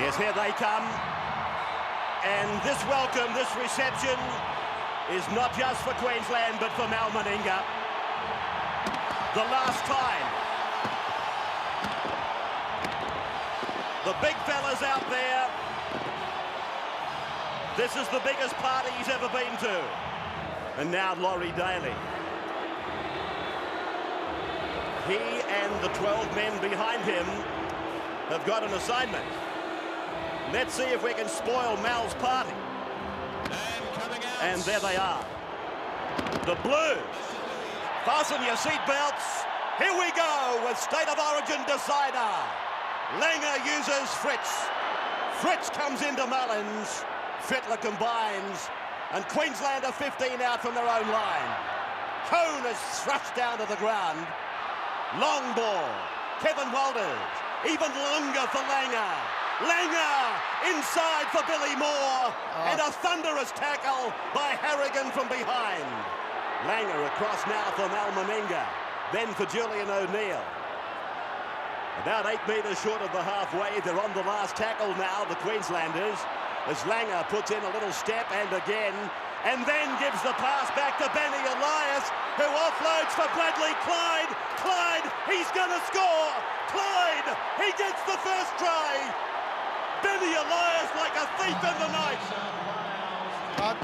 Yes, here they come. And this welcome, this reception is not just for Queensland, but for Mal Meninga. The last time. The big fellas out there. This is the biggest party he's ever been to. And now Laurie Daley. He and the 12 men behind him have got an assignment. Let's see if we can spoil Mal's party. And there they are. The Blues. Fasten your seatbelts. Here we go with State of Origin decider. Langer uses Fritz. Fritz comes into Mullins. Fittler combines. And Queensland are 15 out from their own line. Cone is thrust down to the ground. Long ball. Kevin Walters. Even longer for Langer. Langer inside for Billy Moore. And a thunderous tackle by Harrigan from behind. Langer across now for Mal Meninga. Then for Julian O'Neill. About 8 metres short of the halfway. They're on the last tackle now, the Queenslanders. As Langer puts in a little step and again. And then gives the pass back to Benny Elias, who offloads for Bradley Clyde. Clyde, he's going to score. Clyde, he gets the first try. Benny Elias like a thief in the night.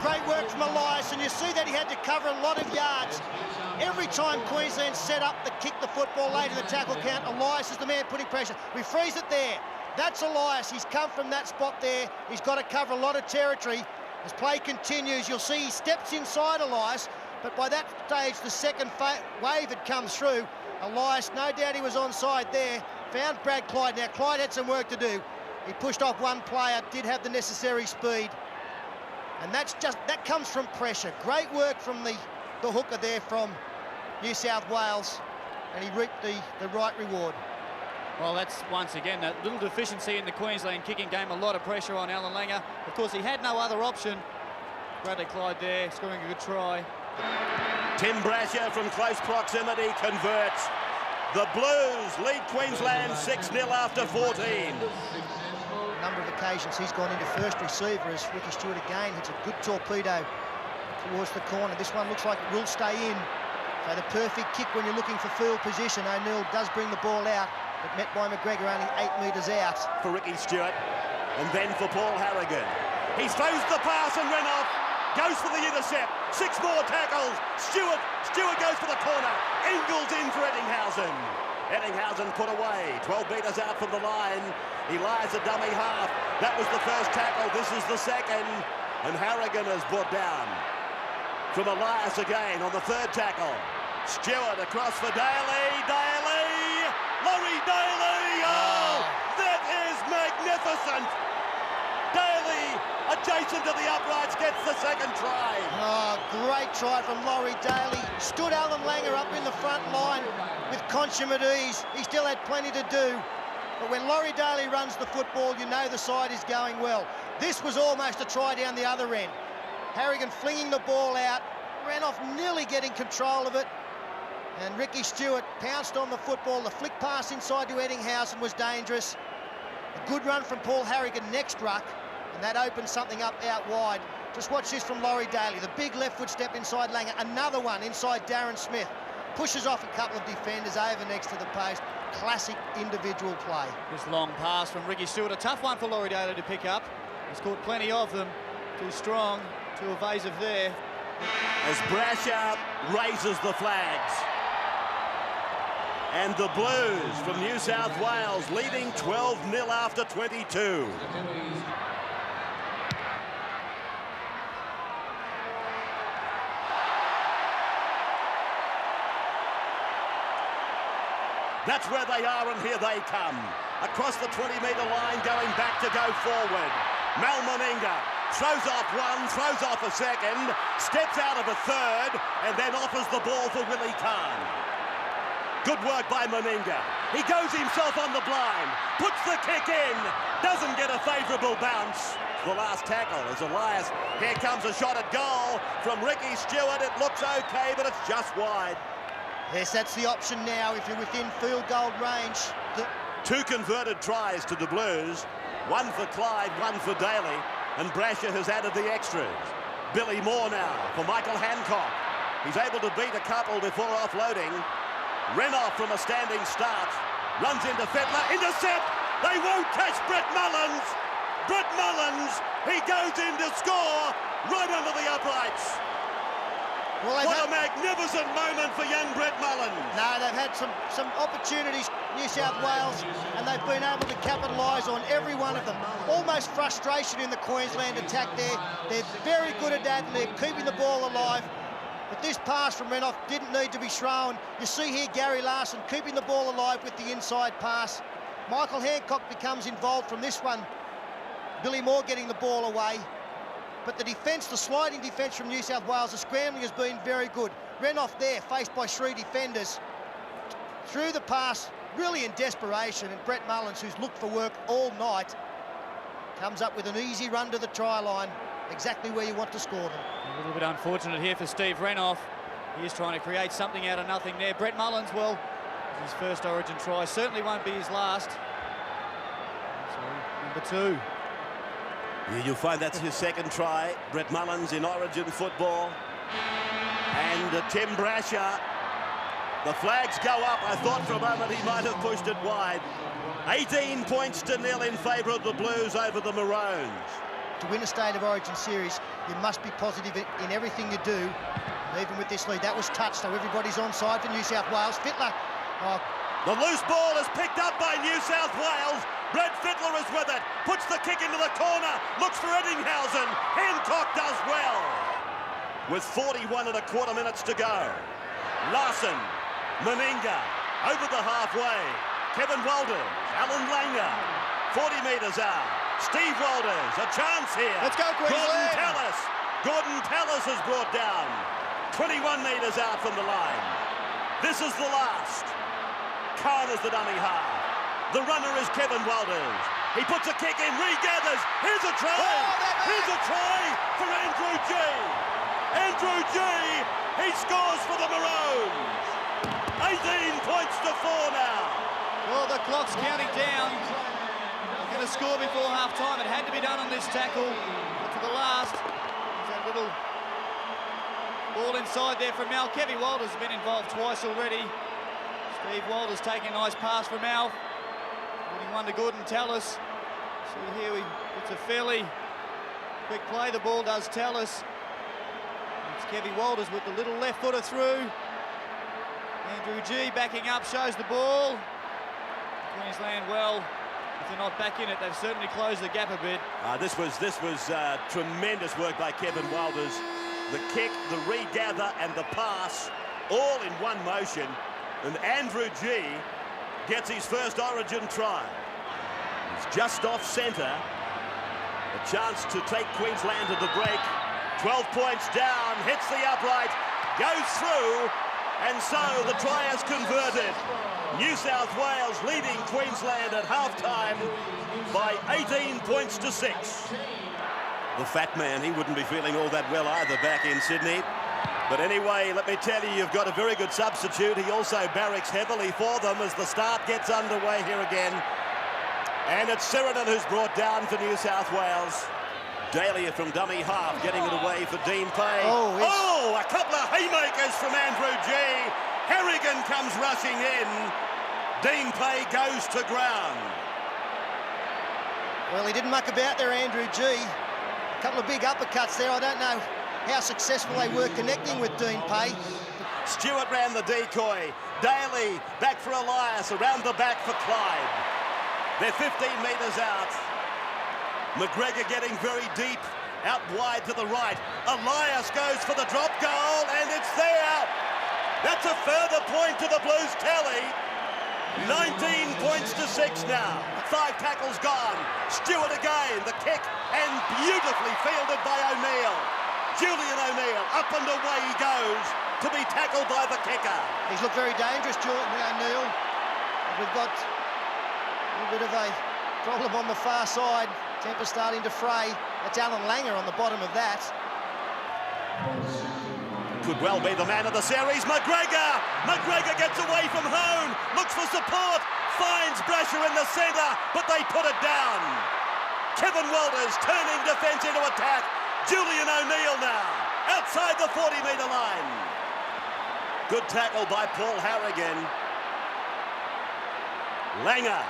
Great work from Elias, and you see that he had to cover a lot of yards. Every time Queensland set up to kick the football late in the tackle count, Elias is the man putting pressure. We freeze it there. That's Elias. He's come from that spot there. He's got to cover a lot of territory. As play continues, you'll see he steps inside Elias, but by that stage, the second wave had come through. Elias, no doubt he was onside there, found Brad Clyde. Now, Clyde had some work to do. He pushed off one player, did have the necessary speed. And that comes from pressure. Great work from the hooker there from New South Wales, and he reaped the right reward. Well, that's once again that little deficiency in the Queensland kicking game. A lot of pressure on Alan Langer. Of course, he had no other option. Bradley Clyde there, scoring a good try. Tim Brasher from close proximity converts. The Blues lead Queensland 6-0 after 14. A number of occasions he's gone into first receiver as Ricky Stewart again hits a good torpedo towards the corner. This one looks like it will stay in. So the perfect kick when you're looking for field position. O'Neill does bring the ball out, but met by McGregor only 8 metres out. For Ricky Stewart, and then for Paul Harrigan. He throws the pass and Renouf goes for the intercept. 6 more tackles. Stewart goes for the corner. Engels in for Eddinghausen. Eddinghausen put away. 12 metres out from the line. He lies a dummy half. That was the first tackle. This is the second. And Harrigan is brought down. From Elias again on the third tackle. Stewart across for Daley. Laurie Daley! Oh, that is magnificent! Daley, adjacent to the uprights, gets the second try. Oh, great try from Laurie Daley. Stood Alan Langer up in the front line with consummate ease. He still had plenty to do. But when Laurie Daley runs the football, you know the side is going well. This was almost a try down the other end. Harrigan flinging the ball out. Renouf nearly getting control of it. And Ricky Stewart pounced on the football. The flick pass inside to Eddinghausen was dangerous. A good run from Paul Harrigan next ruck, and that opened something up out wide. Just watch this from Laurie Daley. The big left foot step inside Langer. Another one inside Darren Smith. Pushes off a couple of defenders over next to the post. Classic individual play. This long pass from Ricky Stewart. A tough one for Laurie Daley to pick up. He's caught plenty of them. Too strong, too evasive there. As Brasher raises the flags. And the Blues from New South Wales leading 12-0 after 22. That's where they are, and here they come. Across the 20-metre line, going back to go forward. Mal Meninga throws off one, throws off a second, steps out of a third, and then offers the ball for Willie Kahn. Good work by Meninga. He goes himself on the blind, puts the kick in, doesn't get a favourable bounce. The last tackle is Elias. Here comes a shot at goal from Ricky Stewart. It looks okay, but it's just wide. Yes, that's the option now if you're within field goal range. 2 converted tries to the Blues. One for Clyde, one for Daley, and Brasher has added the extras. Billy Moore now for Michael Hancock. He's able to beat a couple before offloading. Renouf from a standing start. Runs into Fettler. Intercept! They won't catch Brett Mullins! Brett Mullins, he goes in to score right under the uprights. Well, what a magnificent moment for young Brett Mullins. No, they've had some opportunities, New South Wales, and they've been able to capitalise on every one of them. Almost frustration in the Queensland attack there. They're very good at that, and they're keeping the ball alive. But this pass from Renouf didn't need to be thrown. You see here Gary Larson keeping the ball alive with the inside pass. Michael Hancock becomes involved from this one. Billy Moore getting the ball away. But the defence, the sliding defence from New South Wales, the scrambling has been very good. Renouf there, faced by 3 defenders. Through the pass, really in desperation, and Brett Mullins, who's looked for work all night, comes up with an easy run to the try line, exactly where you want to score them. A little bit unfortunate here for Steve Renouf. He is trying to create something out of nothing there. Brett Mullins, well, his first Origin try, certainly won't be his last. So, number 2. Yeah, you'll find that's his second try. Brett Mullins in Origin football. And Tim Brasher. The flags go up. I thought for a moment he might have pushed it wide. 18 points to 0 in favour of the Blues over the Maroons. To win a State of Origin series, you must be positive in everything you do. And even with this lead, that was touched, so everybody's onside for New South Wales. Fittler. Oh. The loose ball is picked up by New South Wales. Brett Fittler is with it, puts the kick into the corner, looks for Eddinghausen. Hancock does well. With 41.25 minutes to go. Larson, Meninga, over the halfway. Kevin Walters, Alan Langer, 40 metres out. Steve Walters, a chance here. Let's go, Queensland. Gordon Tallis is brought down. 21 metres out from the line. This is the last. Khan is the dummy half. The runner is Kevin Walters. He puts a kick in, regathers. Here's a try. Here's a try for Andrew G. Andrew G. He scores for the Maroons. 18 points to 4 now. Well, the clock's counting down. They're going to score before half-time. It had to be done on this tackle. But to the last, there's that little ball inside there from Mal. Kevin Walters has been involved twice already. Steve Walters taking a nice pass from Al. Putting one to Gordon Tallis. See here, it's a fairly quick play. The ball does Tallis. It's Kevin Walters with the little left footer through. Andrew G backing up, shows the ball. Queensland, well, if they're not back in it, they've certainly closed the gap a bit. This was tremendous work by Kevin Walters. The kick, the regather, and the pass, all in one motion. And Andrew G gets his first Origin try. He's just off centre. A chance to take Queensland to the break. 12 points down, hits the upright, goes through, and so the try has converted. New South Wales leading Queensland at half-time by 18 points to 6. The fat man, he wouldn't be feeling all that well either back in Sydney. But anyway, let me tell you, you've got a very good substitute. He also barracks heavily for them as the start gets underway here again. And it's Sheridan who's brought down for New South Wales. Daley from dummy half, getting it away for Dean Pay. Oh, a couple of haymakers from Andrew G. Harrigan comes rushing in. Dean Pay goes to ground. Well, he didn't muck about there, Andrew G. A couple of big uppercuts there. I don't know how successful they were connecting with Dean Pay. Stewart ran the decoy. Daley back for Elias, around the back for Clyde. They're 15 metres out. McGregor getting very deep, out wide to the right. Elias goes for the drop goal, and it's there. That's a further point to the Blues tally. 19 points to 6 now. 5 tackles gone. Stewart again, the kick, and beautifully fielded by O'Neill. Julian O'Neill, up and away he goes to be tackled by the kicker. He's looked very dangerous, Julian O'Neill. We've got a little bit of a problem on the far side. Temper starting to fray. That's Alan Langer on the bottom of that. Could well be the man of the series. McGregor! McGregor gets away from home, looks for support, finds Brasher in the centre, but they put it down. Kevin Walters turning defence into attack. Julian O'Neill now, outside the 40-metre line. Good tackle by Paul Harrigan. Langer.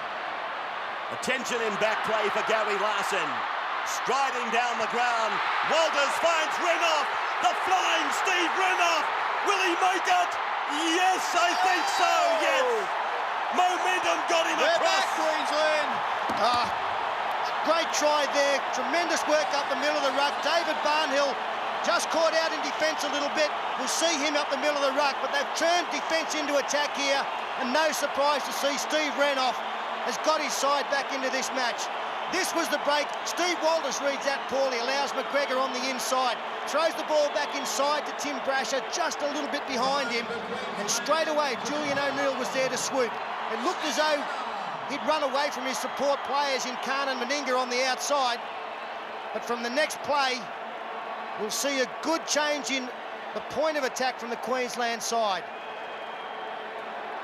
Attention in back play for Gary Larson. Striding down the ground. Walters finds Renouf. The flying Steve Renouf. Will he make it? Yes, I think so, yes. Momentum got him We're across. back, Queensland. Great try there. Tremendous work up the middle of the ruck. David Barnhill just caught out in defence a little bit. We'll see him up the middle of the ruck, but they've turned defence into attack here, and no surprise to see Steve Renouf has got his side back into this match. This was the break. Steve Walters reads that poorly, allows McGregor on the inside, throws the ball back inside to Tim Brasher, just a little bit behind him, and straight away Julian O'Neill was there to swoop. It looked as though he'd run away from his support players in Khan and Meninga on the outside, but from the next play, we'll see a good change in the point of attack from the Queensland side.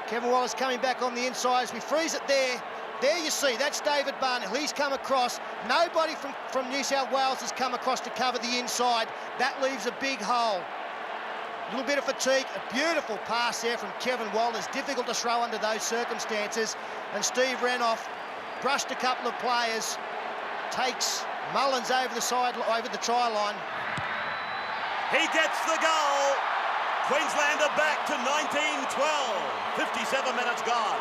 Kevin Wallace coming back on the inside as we freeze it there. There you see, that's David Barnhill. He's come across. Nobody from New South Wales has come across to cover the inside. That leaves a big hole. A little bit of fatigue. A beautiful pass there from Kevin Walters. Difficult to throw under those circumstances. And Steve Renouf brushed a couple of players. Takes Mullins over the side, over the try line. He gets the goal. Queensland are back to 19-12. 57 minutes gone.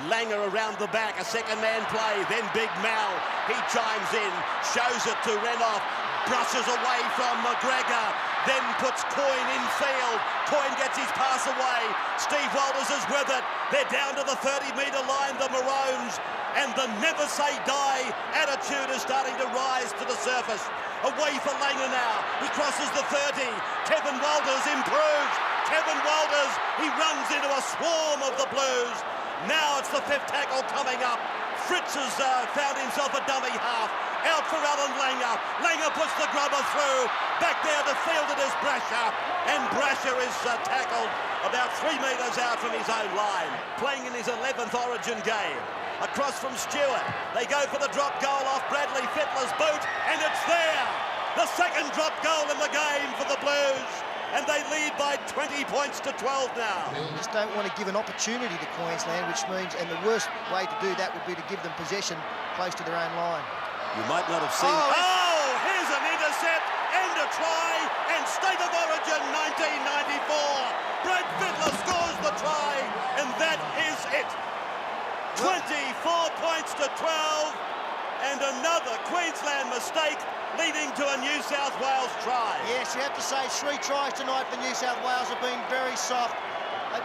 Langer around the back, a second man play, then Big Mal. He chimes in, shows it to Renouf, brushes away from McGregor, then puts Coyne in field. Coyne gets his pass away. Steve Walters is with it. They're down to the 30-metre line, the Maroons, and the never say die attitude is starting to rise to the surface. Away for Langer now. He crosses the 30. Kevin Walters improves. Kevin Walters, he runs into a swarm of the Blues. Now it's the fifth tackle coming up. Fritz has found himself a dummy half. Out for Alan Langer. Langer puts the grubber through. Back there to field it is Brasher. And Brasher is tackled about 3 metres out from his own line. Playing in his 11th Origin game. Across from Stewart. They go for the drop goal off Bradley Fittler's boot. And it's there. The second drop goal in the game for the Blues. And they lead by 20 points to 12 now. Just don't want to give an opportunity to Queensland, which means, and the worst way to do that would be to give them possession close to their own line. You might not have seen... Oh, here's an intercept and a try, and State of Origin 1994. Brad Fittler scores the try, and that is it. 24 points to 12, and another Queensland mistake leading to a New South Wales try. Yes, you have to say 3 tries tonight for New South Wales have been very soft.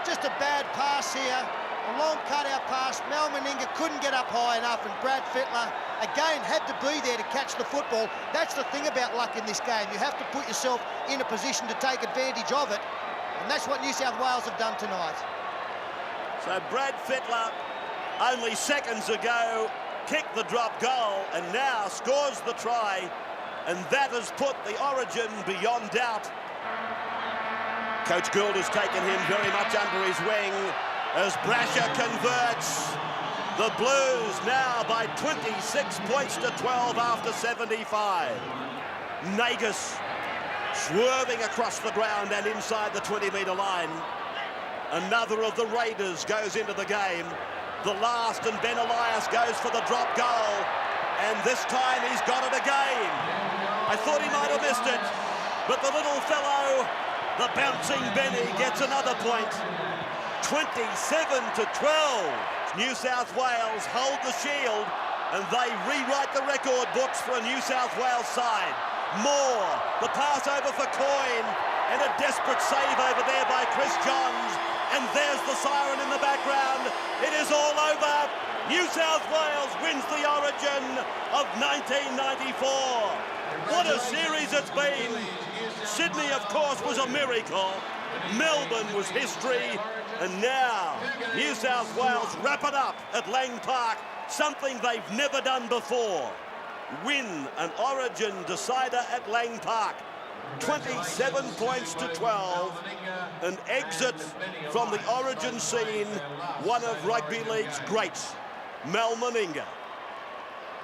Just a bad pass here, a long cut-out pass. Mal Meninga couldn't get up high enough, and Brad Fittler, again, had to be there to catch the football. That's the thing about luck in this game. You have to put yourself in a position to take advantage of it, and that's what New South Wales have done tonight. So Brad Fittler, only seconds ago, kicked the drop goal, and now scores the try. And that has put the Origin beyond doubt. Coach Gould has taken him very much under his wing as Brasher converts. The Blues now by 26 points to 12 after 75. Nagus swerving across the ground and inside the 20-metre line. Another of the Raiders goes into the game. The last, and Ben Elias goes for the drop goal. And this time he's got it again. I thought he might have missed it, but the little fellow, the bouncing Benny, gets another point. 27 to 12. New South Wales hold the shield, and they rewrite the record books for a New South Wales side. Moore, the pass over for Coyne, and a desperate save over there by Chris Johns. And there's the siren in the background. It is all over. New South Wales wins the Origin of 1994. What a series it's been. Sydney, of course, was a miracle. Melbourne was history. And now, New South Wales wrap it up at Lang Park, something they've never done before. Win an Origin decider at Lang Park. 27 points to 12, and exit from the Origin scene one of rugby league's greats, Mal Meninga.